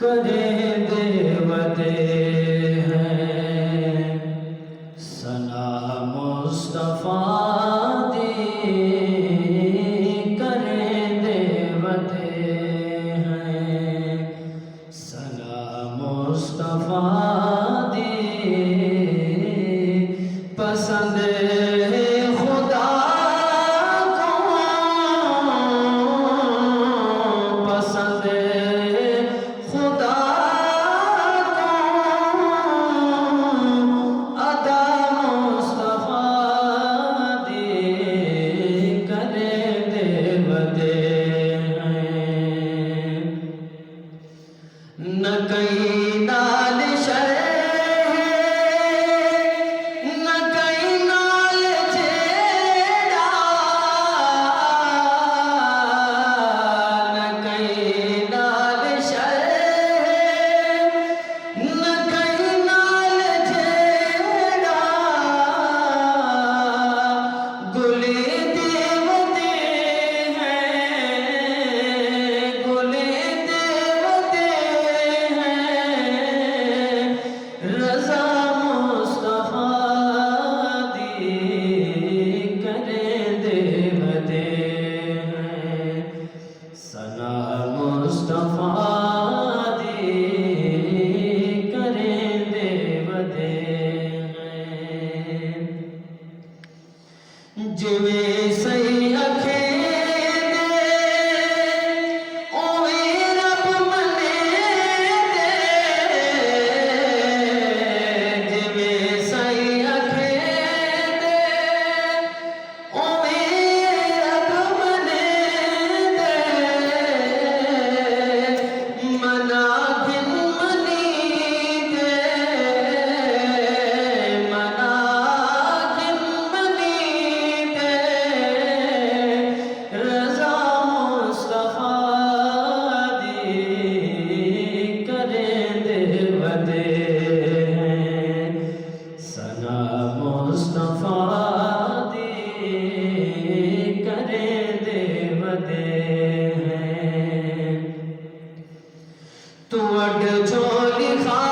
کریں دے ودے ہیں ثنا مصطفیٰ دی کریں دے ودے ہیں ثنا مصطفیٰ دی پسند خدا کو پسند خدا کو ادا مصطفیٰ دی کرے دے ودے ہیں نہ کہیں نال ثنا مصطفیٰ دی کریں دے ودے ہیں جویں صحیح اکھیں دے اویں رب منے دے جویں صحیح اکھیں دے اویں رب منے ثنا مصطفیٰ دی کریں دے ودے ہیں تو اڈ جھولی خواہ